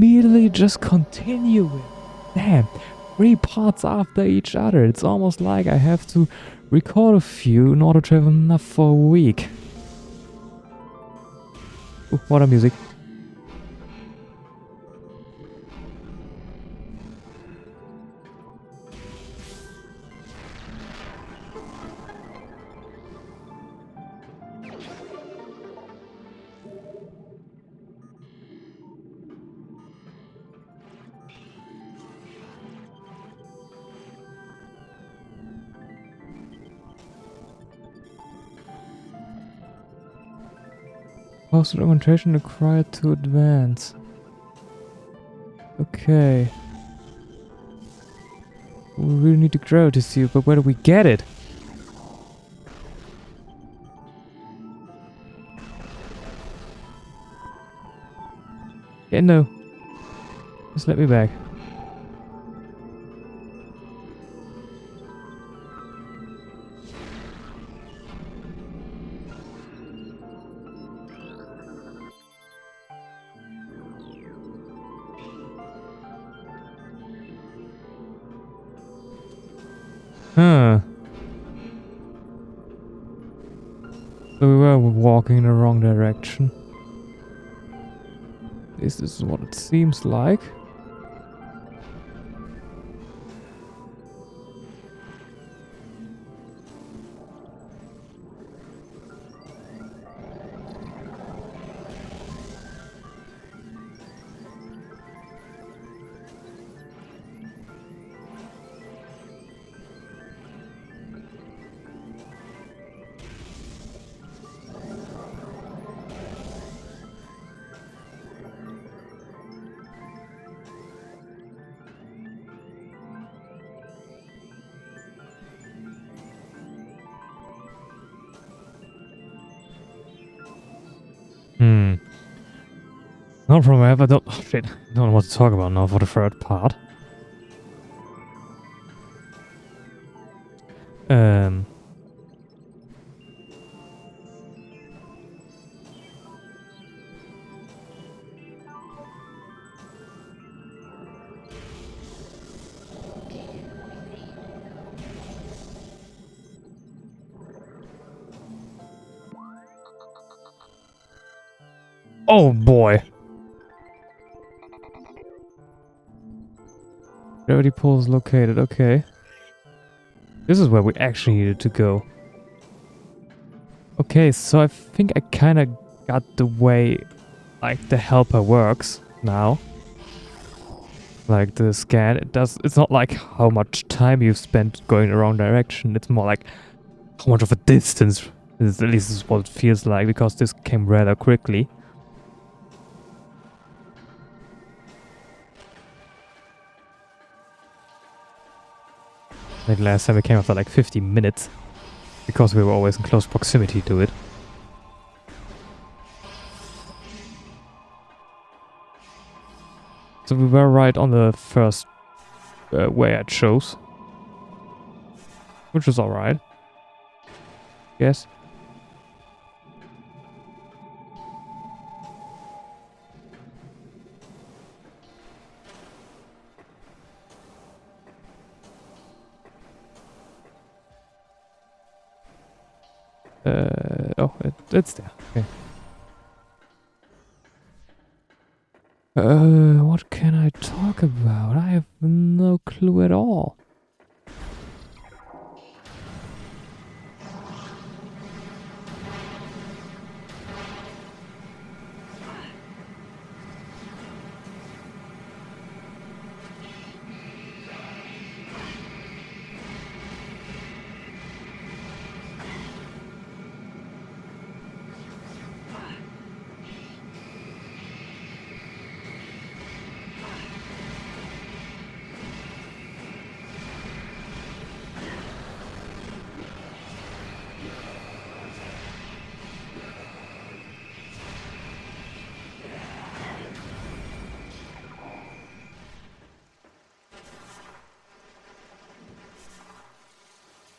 immediately just continue it. Damn, 3 parts after each other. It's almost like I have to record a few in order to have enough for a week. Ooh, water music. Post documentation required to advance. Okay. We really need to grow to see, but where do we get it? Yeah, no. Just let me back. Huh. So we were walking in the wrong direction. This is what it seems like. No problem, I don't... Oh, shit. Don't know what to talk about now for the third part. Oh boy. Gravity pool is located, okay. This is where we actually needed to go. Okay, so I think I kind of got the way, like, the helper works now. Like the scan, it's not like how much time you've spent going the wrong direction, it's more like how much of a distance, at least this is what it feels like, because this came rather quickly. Like last time it came after like 50 minutes, because we were always in close proximity to it. So we were right on the first way I chose. Which is alright. Yes. Oh, it's there. Okay. What can I talk about? I have no clue at all.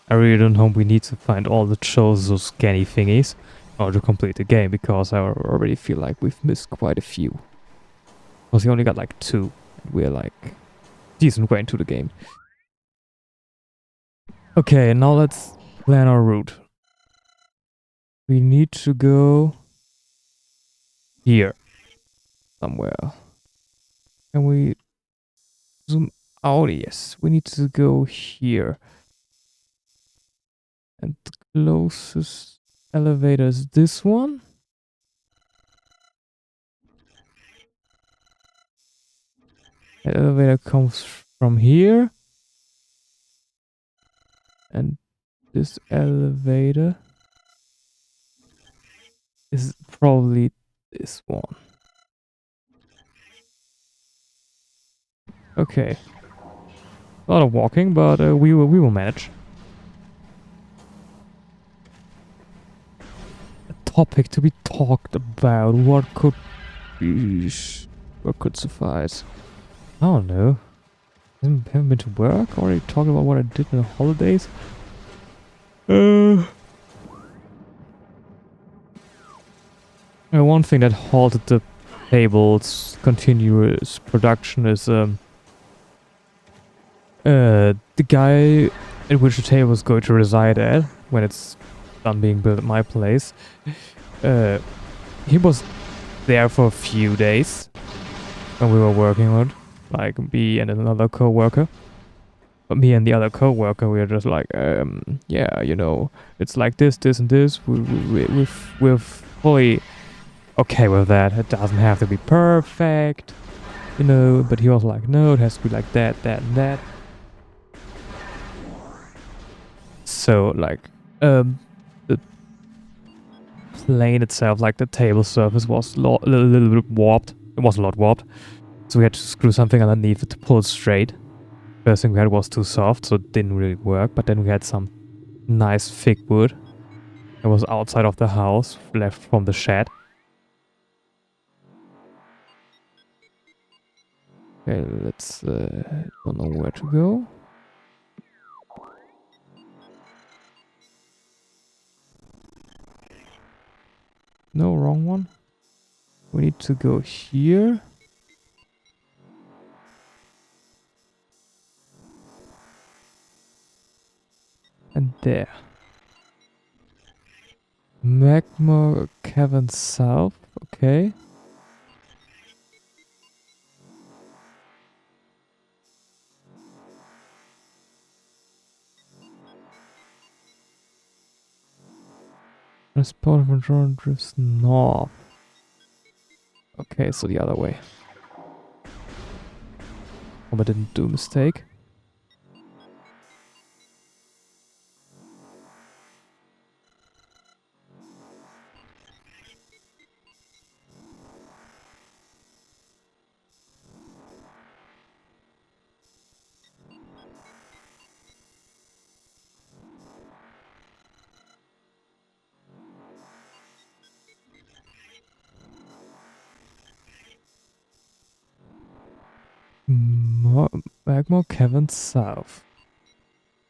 I really don't hope we need to find all the shows, those scanny thingies, in order to complete the game, because I already feel like we've missed quite a few. Because he only got like 2. We're like decent way into the game. Okay, now let's plan our route. We need to go here somewhere. Can we zoom out? Yes, we need to go here. And the closest elevator is this one. The elevator comes from here. And this elevator is probably this one. Okay. A lot of walking, but we will manage. A topic to be talked about. What could suffice? I don't know. Haven't been to work? Already talking about what I did in the holidays? One thing that halted the table's continuous production is the guy in which the table is going to reside at when it's done being built at my place. He was there for a few days when we were working on it, like me and another co-worker. But me and the other co-worker, we were just like, yeah, you know, it's like this, this, and this. We're fully okay with that. It doesn't have to be perfect, you know. But he was like, no, it has to be like that, that, and that. So like, the plane itself, like the table surface, was a little bit warped. It was a lot warped. So we had to screw something underneath it to pull it straight. First thing we had was too soft, so it didn't really work. But then we had some nice thick wood that was outside of the house, left from the shed. Okay, let's, don't know where to go. No, wrong one. We need to go here. And there. Magma Cavern South. Okay. Transport control drifts north. Okay, so the other way. Hope I didn't do a mistake. Magma Cavern South.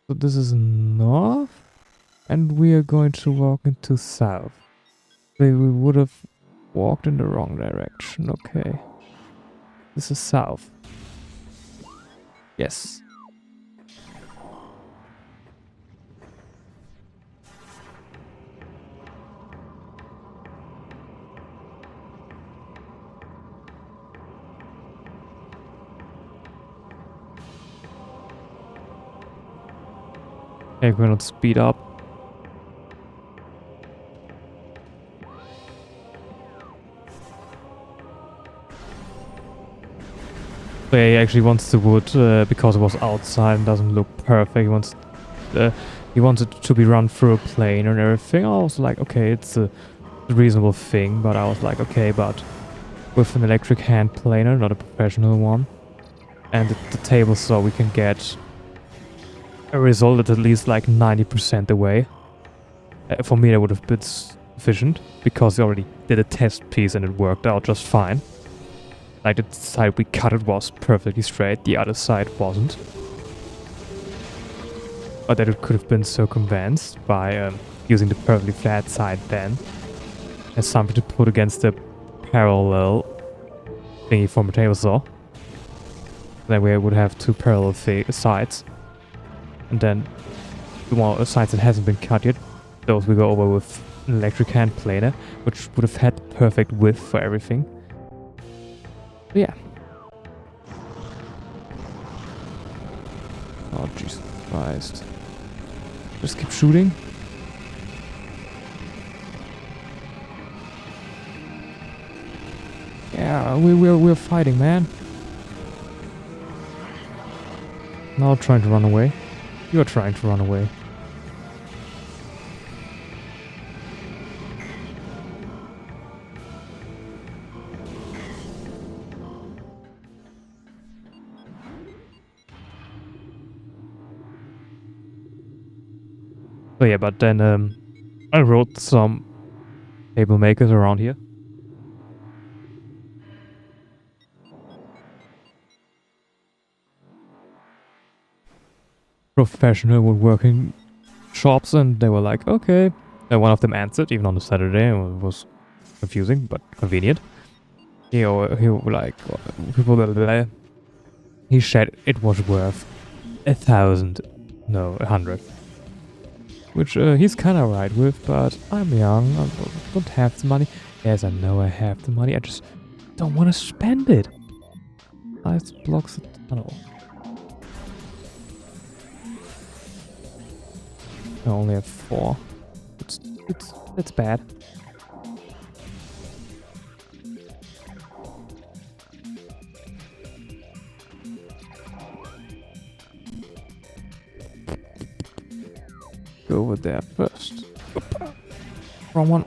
So this is north, and we are going to walk into south. We would have walked in the wrong direction. Okay. This is south. Yes. Okay, we're gonna speed up. So yeah, he actually wants the wood because it was outside and doesn't look perfect. He wants it to be run through a plane and everything. I was like, okay, it's a reasonable thing, but I was like, okay, but with an electric hand planer, not a professional one, and the table saw we can get a result at least like 90% the way. For me, that would have been sufficient because we already did a test piece and it worked out just fine. Like the side we cut it was perfectly straight, the other side wasn't. But that it could have been circumvented by using the perfectly flat side then as something to put against the parallel thingy from a table saw. Then we would have two parallel sides. And then the one sides that hasn't been cut yet, those we go over with an electric hand planer, which would have had perfect width for everything. But yeah. Oh, Jesus Christ. Just keep shooting. Yeah, we're fighting, man. Now trying to run away. You're trying to run away. So yeah, but then I wrote some table makers around here. Professional woodworking shops, and they were like, okay. And one of them answered, even on a Saturday, and it was confusing but convenient. He was like, people, he said it was worth 1,000, no, 100. Which he's kind of right with, but I'm young, I don't have the money. Yes, I know I have the money, I just don't want to spend it. Ice blocks the tunnel. I only have 4. It's bad. Go over there first. Oop. Wrong one.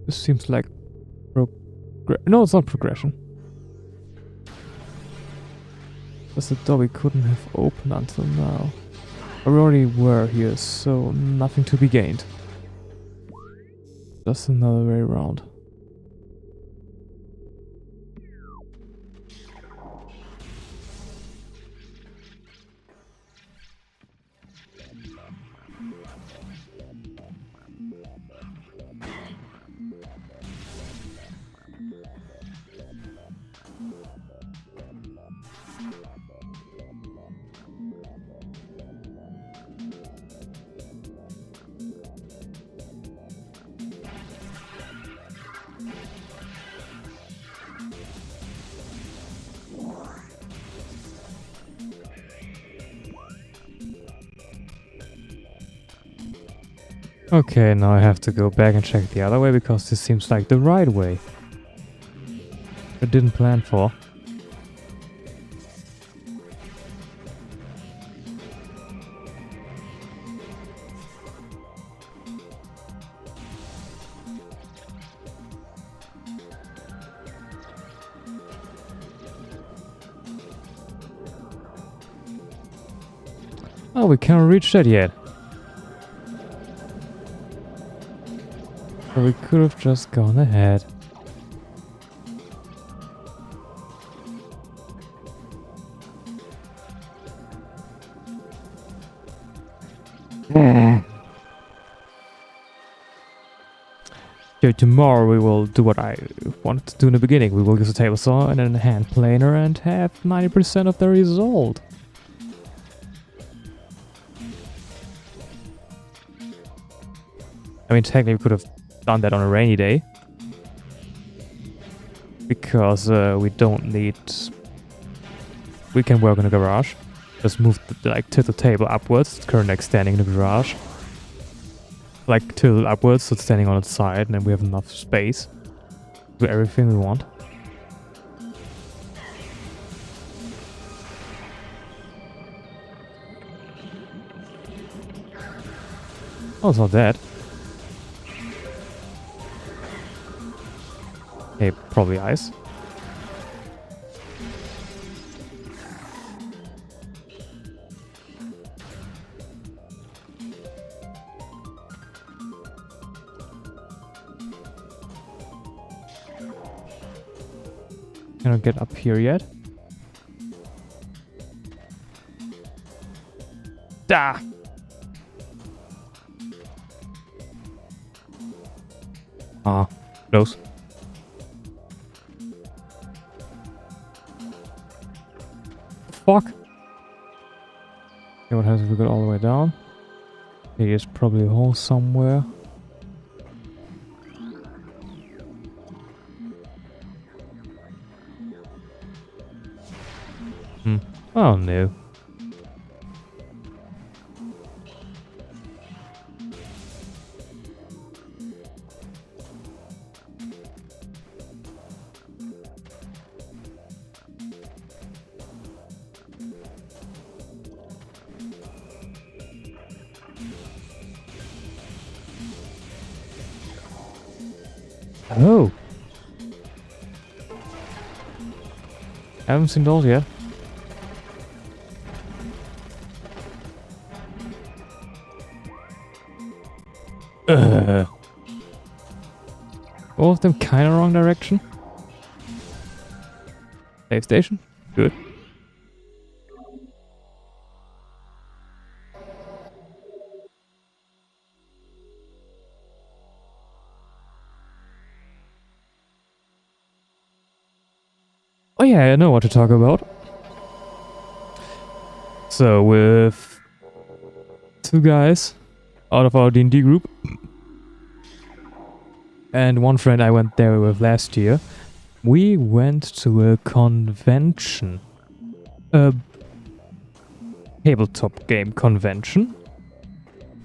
This seems like no, it's not progression. That's the door we couldn't have opened until now. We already were here, so nothing to be gained. Just another way around. Okay, now I have to go back and check the other way because this seems like the right way. I didn't plan for. Oh, we can't reach that yet. But we could have just gone ahead. So tomorrow we will do what I wanted to do in the beginning. We will use a table saw and then a hand planer and have 90% of the result. I mean, technically we could have done that on a rainy day. Because we don't need... We can work in the garage. Just move tilt the table upwards. It's currently standing in the garage. Like tilt upwards, so it's standing on its side, and then we have enough space to do everything we want. Oh, it's not that. Okay, probably ice. Cannot get up here yet. Ah! Ah, close. Fuck! Okay, what happens if we go all the way down? Here's probably a hole somewhere. Oh no. Oh! I haven't seen those yet. All of them kinda wrong direction. Save station? Good. Oh yeah, I know what to talk about. So with two guys out of our D&D group and one friend I went there with last year, we went to a convention. A tabletop game convention.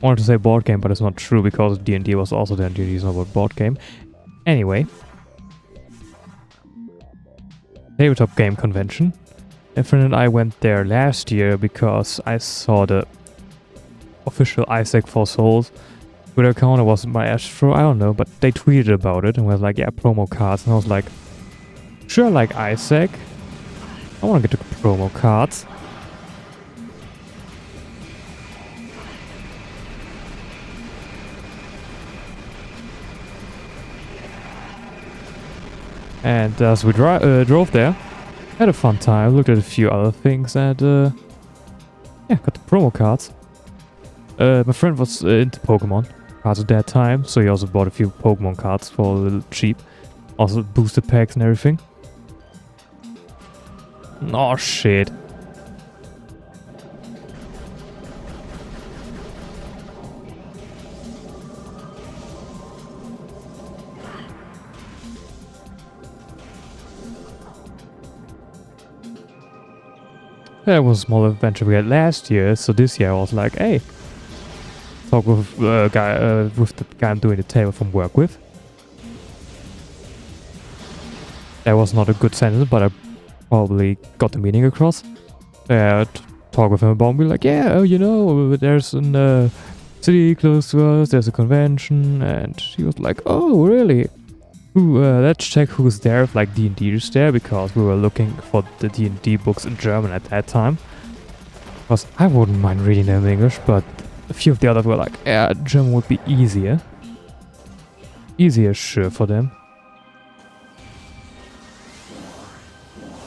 I wanted to say board game, but it's not true because D&D was also there. D&D is not a board game. Anyway. Tabletop game convention. A friend and I went there last year because I saw the official Isaac for Souls Twitter account. It wasn't my Astro, I don't know, but they tweeted about it and was like, yeah, promo cards. And I was like, sure, like Isaac. I want to get the promo cards. And as we drove there, had a fun time, looked at a few other things, and yeah, got the promo cards. My friend was into Pokemon cards at that time, so he also bought a few Pokemon cards for a little cheap. Also booster packs and everything. Oh shit. That was a small adventure we had last year, so this year I was like, hey, talk with the guy I'm doing the table from work with. That was not a good sentence, but I probably got the meaning across. Talk with him about me like, yeah, you know, there's a city close to us, there's a convention, and he was like, oh, really? Let's check who's there, if like D&D is there, because we were looking for the D&D books in German at that time. Because I wouldn't mind reading them in English, but a few of the others were like, yeah, German would be easier. Easier, sure, for them.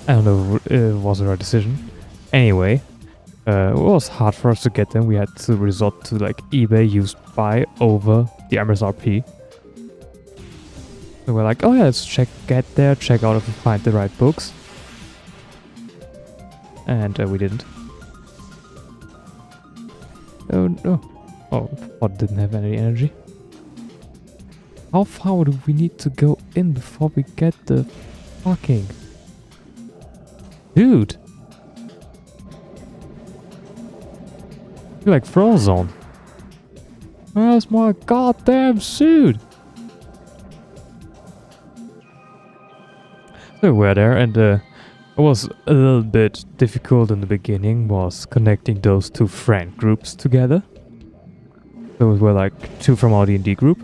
I don't know if it was the right decision. Anyway, it was hard for us to get them. We had to resort to like eBay used by over the MSRP. So we're like, oh yeah, let's get there, check out if we find the right books. And we didn't. Oh no. Oh, what didn't have any energy. How far do we need to go in before we get the fucking... Dude! You're like Frozone. Where's my goddamn suit? So we're there, and it was a little bit difficult in the beginning, was connecting those two friend groups together. So we were like two from our D&D group,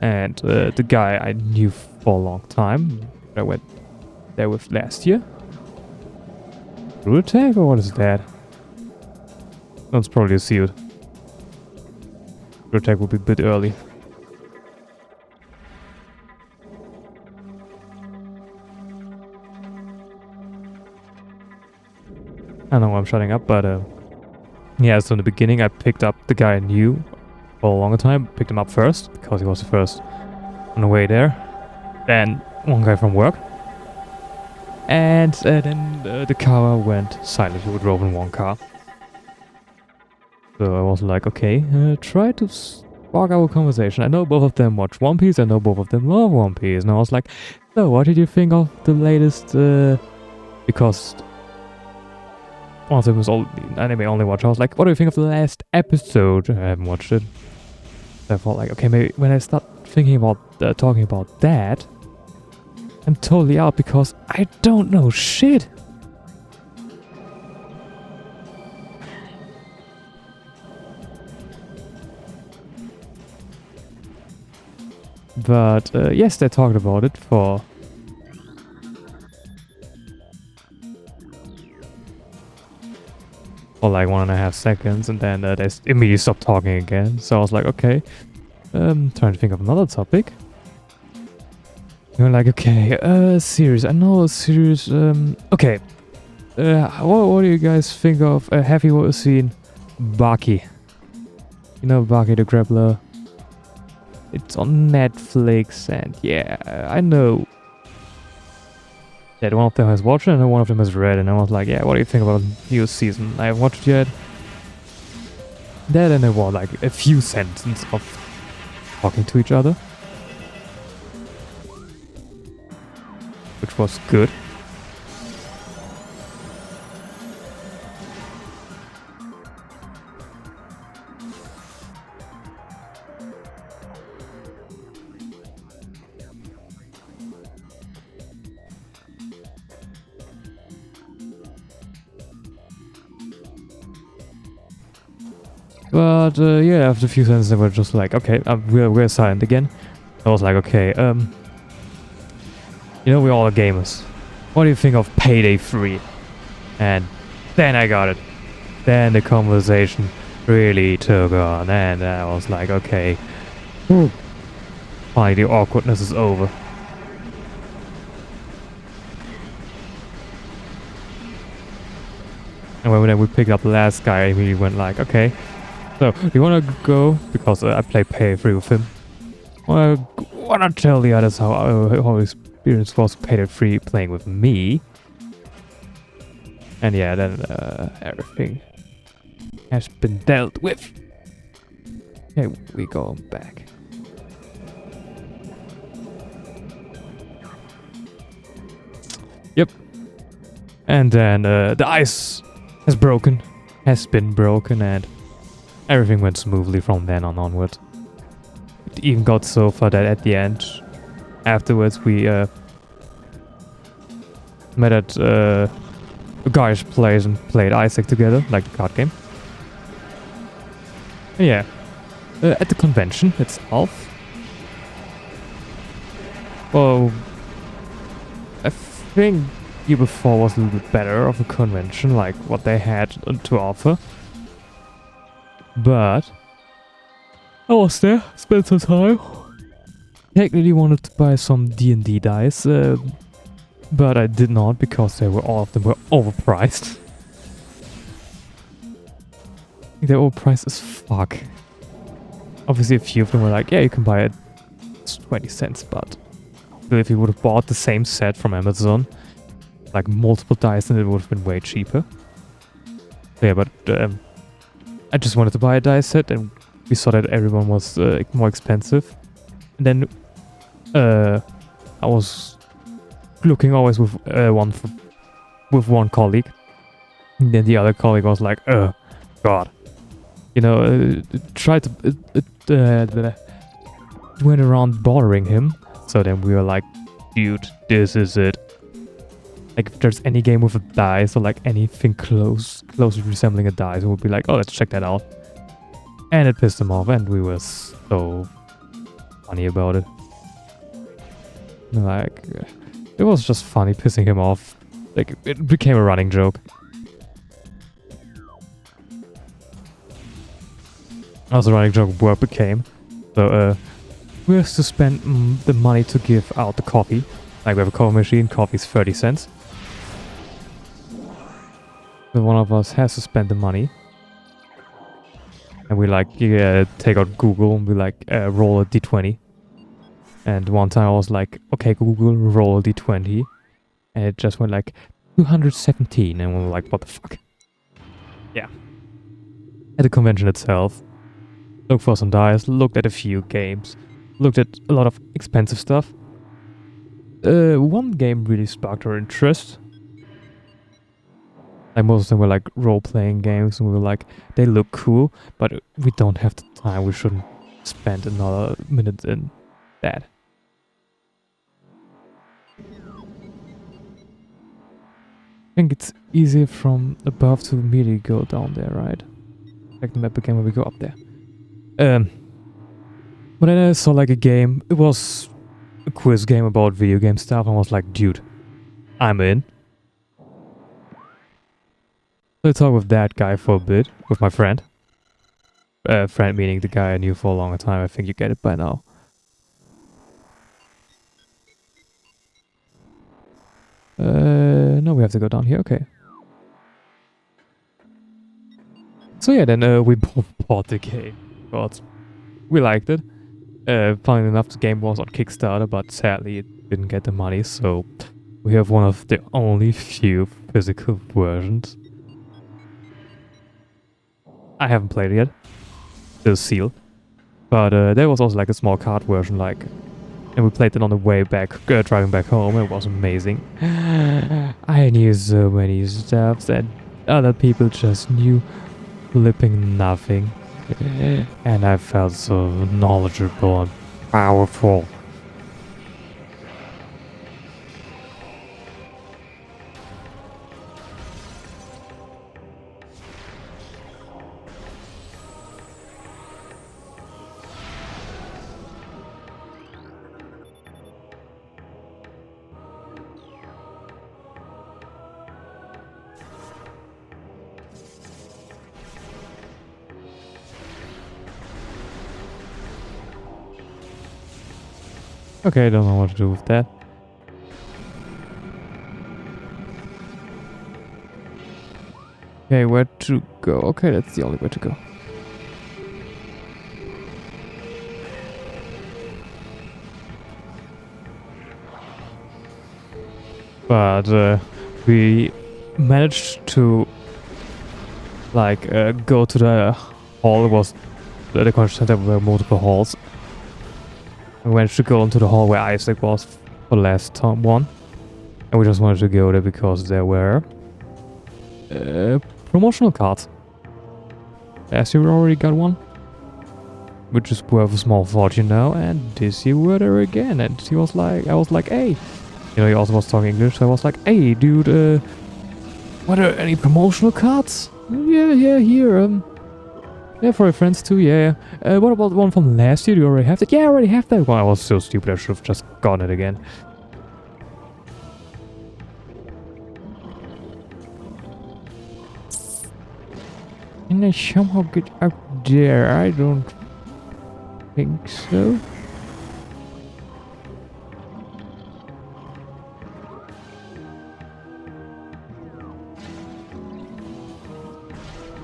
and the guy I knew for a long time, I went there with last year. Blue attack, or what is that? That's probably a sealed. Blue attack would be a bit early. I know I'm shutting up, but Yeah, so in the beginning I picked up the guy I knew for a longer time, picked him up first, because he was the first on the way there. Then one guy from work. And then the car went silent. We drove in one car. So I was like, okay, try to spark our conversation. I know both of them watch One Piece, I know both of them love One Piece. And I was like, so what did you think of the latest, because one of them was anime only watcher. I was like, what do you think of the last episode? I haven't watched it. So I thought like, okay, maybe when I start thinking about, talking about that, I'm totally out because I don't know shit. But yes, they talked about it for like 1.5 seconds, and then they immediately stopped talking again. So I was like, okay, trying to think of another topic. You're like, okay, series. I know a series. Okay, what do you guys think of? Have you seen Baki? You know Baki the Grappler? It's on Netflix, and yeah, I know that one of them has watched it and one of them has read it, and I was like, yeah, what do you think about the new season? I haven't watched it yet. Then there were like a few sentences of talking to each other, which was good. But yeah, after a few sentences, they were just like, okay, we're silent again. I was like, okay, you know, we're all gamers. What do you think of Payday 3? And then I got it. Then the conversation really took on, and I was like, okay, finally the awkwardness is over. And when we picked up the last guy, we went like, okay, so you wanna go, because I play Payday 3 with him. Wanna tell the others how his experience was Payday 3 playing with me. And yeah, then everything has been dealt with. Okay, we go back. Yep. And then the ice has been broken, and everything went smoothly from then on onward. It even got so far that at the end, afterwards, we met at a guy's place and played Isaac together, like the card game. And yeah, at the convention itself, well, I think year before was a little bit better of a convention, like what they had to offer. But I was there, spent some time. Technically wanted to buy some D&D dice, but I did not because all of them were overpriced. I think they're overpriced as fuck. Obviously a few of them were like, yeah, you can buy it, it's 20 cents, but if you would have bought the same set from Amazon, like multiple dice, then it would have been way cheaper. Yeah, but I just wanted to buy a dice set, and we saw that everyone was more expensive. And then I was looking always with one colleague. And then the other colleague was like, oh, God. You know, tried to... went around bothering him. So then we were like, dude, this is it. Like, if there's any game with a dice or like anything closely resembling a dice, we would be like, oh, let's check that out. And it pissed him off, and we were so funny about it. Like, it was just funny pissing him off. Like, it became a running joke. Also, a running joke work became. So, we have to spend the money to give out the coffee. Like, we have a coffee machine, coffee's 30 cents. So one of us has to spend the money. And we like take out Google and we like roll a d20. And one time I was like, okay, Google, roll a d20. And it just went like 217. And we were like, what the fuck? Yeah. At the convention itself, looked for some dice, looked at a few games, looked at a lot of expensive stuff. One game really sparked our interest. Like most of them were like role-playing games, and we were like, they look cool, but we don't have the time. We shouldn't spend another minute in that. I think it's easier from above to immediately go down there, right? Check the map again when we go up there. But then I saw like a game. It was a quiz game about video game stuff, and I was like, dude, I'm in. So I talked with that guy for a bit, with my friend. Friend meaning the guy I knew for a long time. I think you get it by now. No, we have to go down here. Okay. So yeah, then we bought the game. But we liked it. Funnily enough, the game was on Kickstarter, but sadly it didn't get the money, so we have one of the only few physical versions. I haven't played it yet. Still sealed. But there was also like a small card version, like, and we played it on the way back, driving back home. It was amazing. I knew so many stuff that other people just knew, flipping nothing. And I felt so knowledgeable and powerful. Okay, I don't know what to do with that. Okay, where to go? Okay, that's the only way to go. But we managed to like go to the hall. It was the convention center were multiple halls. We managed to go into the hall where Isaac was for the last time one. And we just wanted to go there because there were promotional cards. Last year we already got one, which is worth a small fortune now, and this year we were there again, and I was like, hey. You know, he also was talking English, so I was like, hey, dude, were there any promotional cards? Yeah, here, yeah, for your friends too, yeah. What about the one from last year? Do you already have that? Yeah, I already have that one. I was so stupid, I should have just gotten it again. Can I somehow get up there? I don't think so.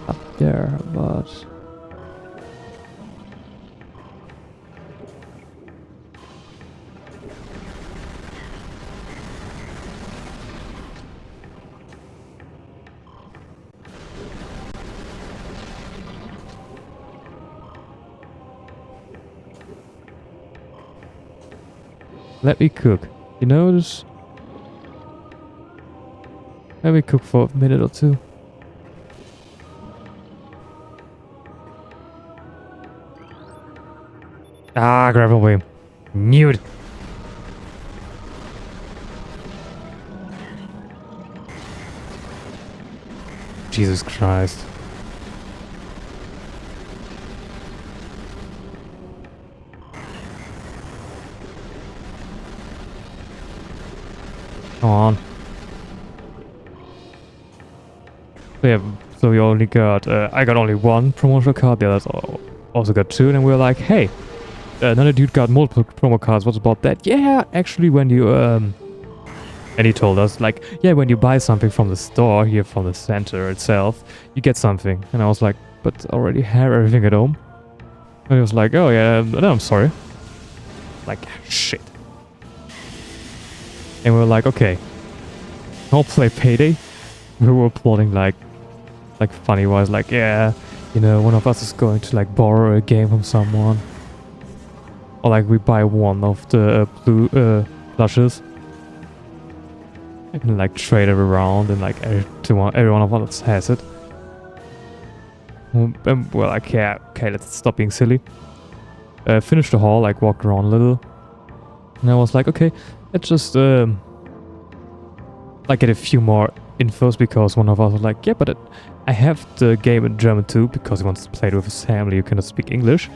Up there, but... Let me cook. You notice? Let me cook for a minute or two. Ah, grapple beam. Knew it. Jesus Christ. Come on. So yeah, so we only got, I got only one promotional card, the others also got two, and we were like, hey, another dude got multiple promo cards, what's about that? Yeah, actually when you, and he told us, like, yeah, when you buy something from the store here from the center itself, you get something. And I was like, but already have everything at home. And he was like, oh yeah, no, I'm sorry. Like, shit. And we were like, okay, I'll play Payday. We were plotting like funny wise, like, yeah, you know, one of us is going to like borrow a game from someone. Or like we buy one of the blue plushes. And like trade it around and like every one of us has it. And we're like, yeah, okay, let's stop being silly. Finished the hall, like walked around a little. And I was like, okay, let's just like get a few more infos, because one of us was like, yeah, but I have the game in German too, because he wants to play it with his family who cannot speak English.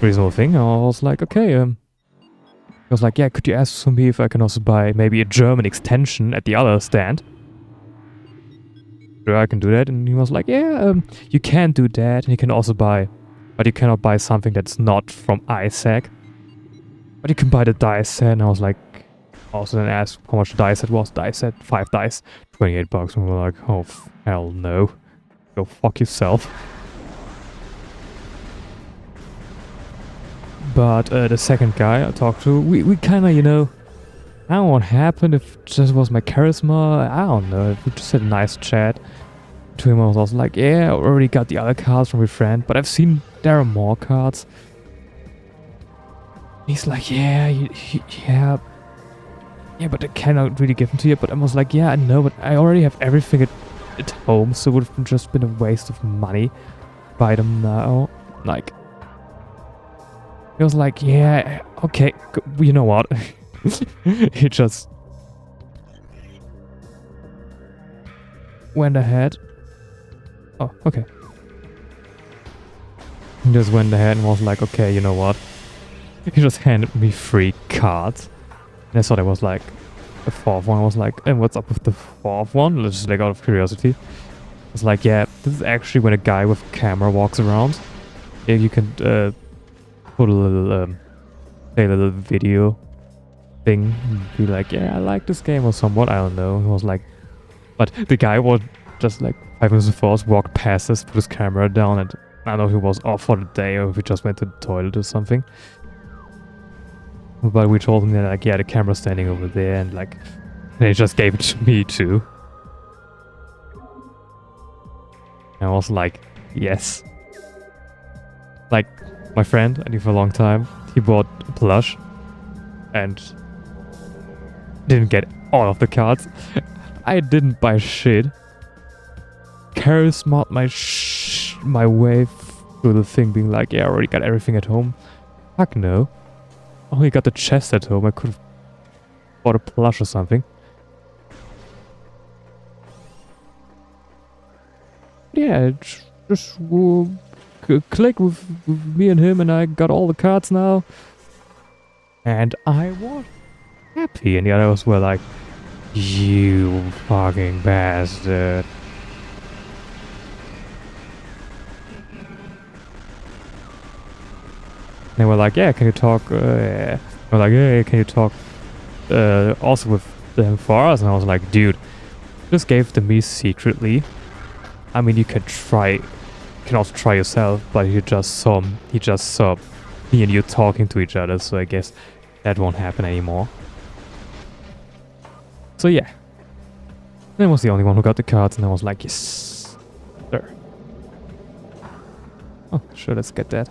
Reasonable thing. I was like, okay, he was like, yeah, could you ask for me if I can also buy maybe a German extension at the other stand? Sure, I can do that. And he was like, yeah, you can do that, and you can also buy, but you cannot buy something that's not from ISAC. But you can buy the dice set. And I was like, also then asked how much the dice set was. Dice set, 5 dice, $28. And we were like, oh, hell no. Go fuck yourself. But the second guy I talked to, we kind of, you know, I don't know what happened, if it just was my charisma, I don't know, we just had a nice chat. To him I was also like, yeah, I already got the other cards from my friend, but I've seen there are more cards. He's like, yeah, yeah, but I cannot really give them to you. But I was like, yeah, I know, but I already have everything at home, so it would have just been a waste of money. Buy them now, like. He was like, yeah, okay, you know what? He just went ahead. Oh, okay. He just went ahead and was like, okay, you know what? He just handed me 3 cards. And I thought it was like the 4th one. I was like, and what's up with the 4th one? Just like out of curiosity. I was like, yeah, this is actually when a guy with a camera walks around. Yeah, you can put a little, play a little video thing. And be like, yeah, I like this game or somewhat. I don't know. He was like, but the guy was just like 5 minutes before us, walked past us, put his camera down, and I don't know if he was off for the day or if he just went to the toilet or something. But we told him that, like, yeah, the camera's standing over there, and like, they just gave it to me too. And I was like, yes. Like, my friend, I knew for a long time, he bought a plush and didn't get all of the cards. I didn't buy shit. Charisma my way through the thing, being like, yeah, I already got everything at home. Fuck no. I only got the chest at home. I could have bought a plush or something. Yeah, just click with me and him, and I got all the cards now. And I was happy, and the others were like, you fucking bastard. They were like, yeah, can you talk? Yeah. They were like, yeah, can you talk also with them for us? And I was like, dude, just gave them me secretly. I mean, you can also try yourself, but he just saw me and you talking to each other, so I guess that won't happen anymore. So yeah. And I was the only one who got the cards, and I was like, yes, sir. Oh, sure, let's get that.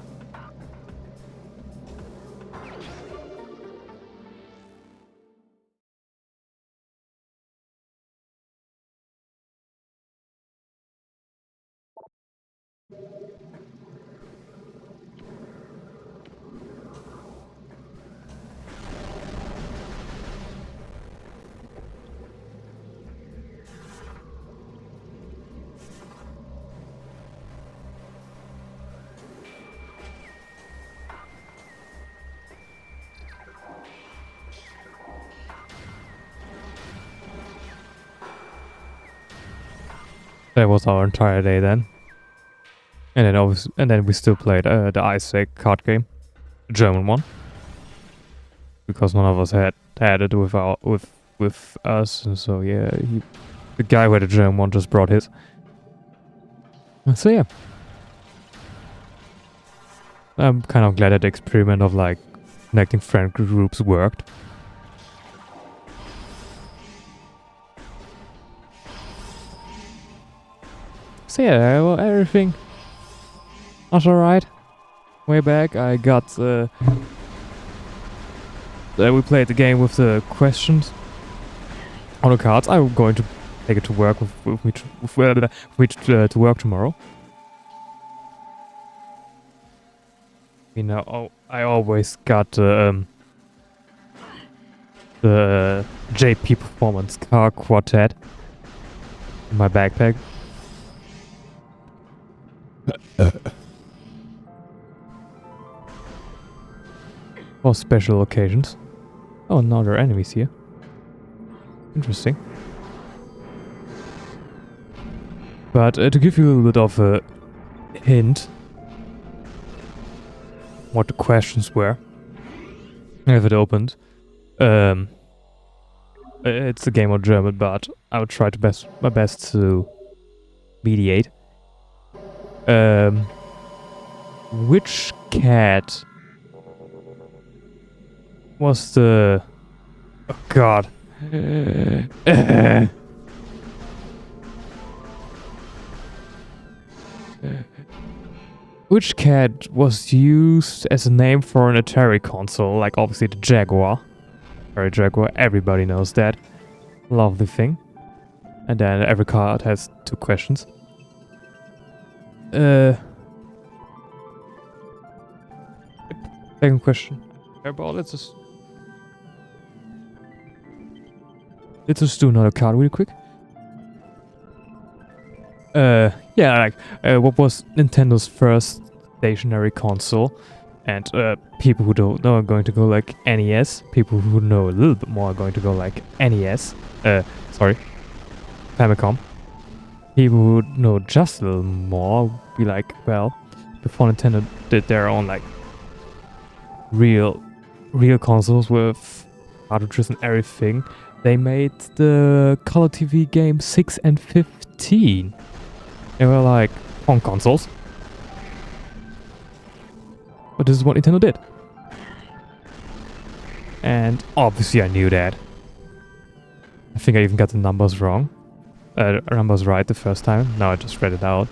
That was our entire day then. And then we still played the Isaac card game, the German one, because none of us had it with us, and so yeah, the guy who had the German one just brought his. So yeah, I'm kind of glad that the experiment of like connecting friend groups worked. So yeah, well, everything was alright. Way back, I got we played the game with the questions on the cards. I'm going to take it to work with me to work tomorrow. You know, I always got the JP Performance Car Quartet in my backpack. For special occasions. Oh, now there are enemies here. Interesting. But to give you a little bit of a hint what the questions were, I have it opened. It's a game on German, but I would try my best to mediate. Which cat was the... Oh god. Which cat was used as a name for an Atari console? Like obviously the Jaguar. Atari Jaguar, everybody knows that. Lovely thing. And then every card has 2 questions. Second question. Well, let's just do another card really quick. Yeah, like, what was Nintendo's first stationary console? And people who don't know are going to go like NES. People who know a little bit more are going to go like NES. Sorry, Famicom. People who know just a little more be like, well, before Nintendo did their own like real consoles with cartridges and everything, they made the color TV game 6 and 15. They were like on consoles. But this is what Nintendo did. And obviously I knew that. I think I even got the numbers wrong. Numbers right the first time. Now I just read it out.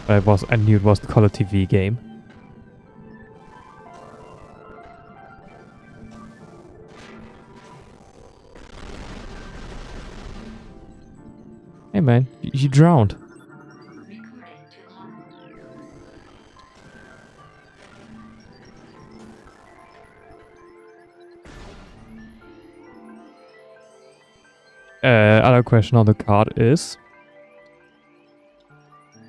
But I knew it was the color TV game. Hey man, you drowned. Other question on the card is...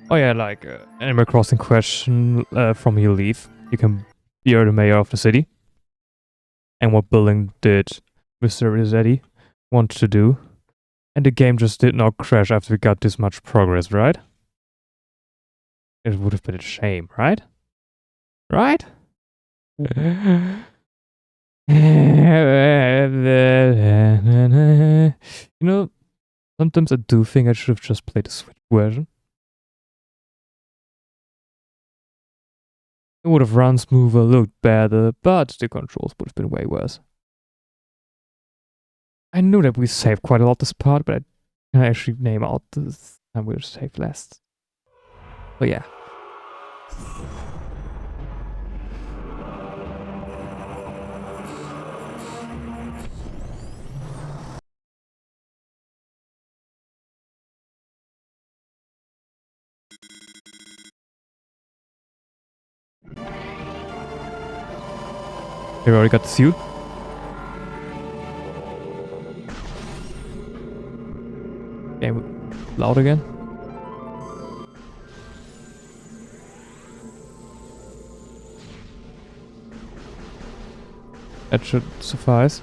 Oh yeah, like Animal Crossing question from your leave. You can be the mayor of the city. And what building did Mr. Rossetti want to do? And the game just did not crash after we got this much progress, right? It would have been a shame, right? Right? You know, sometimes I do think I should have just played the Switch version. It would have run smoother, looked better, but the controls would have been way worse. I knew that we saved quite a lot this part, but I can actually name out this time we'll save last. But yeah. Here we already got the suit. Game loud again. That should suffice.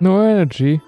No energy.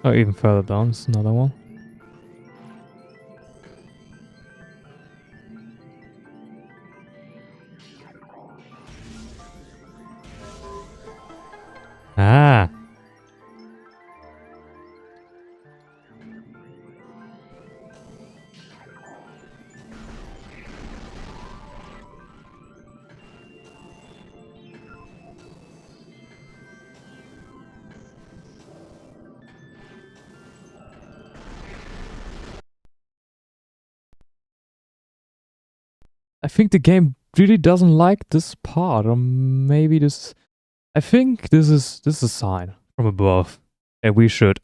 Oh, even further down is another one. Ah. I think the game really doesn't like this part, or maybe this. I think this is a sign from above, and we should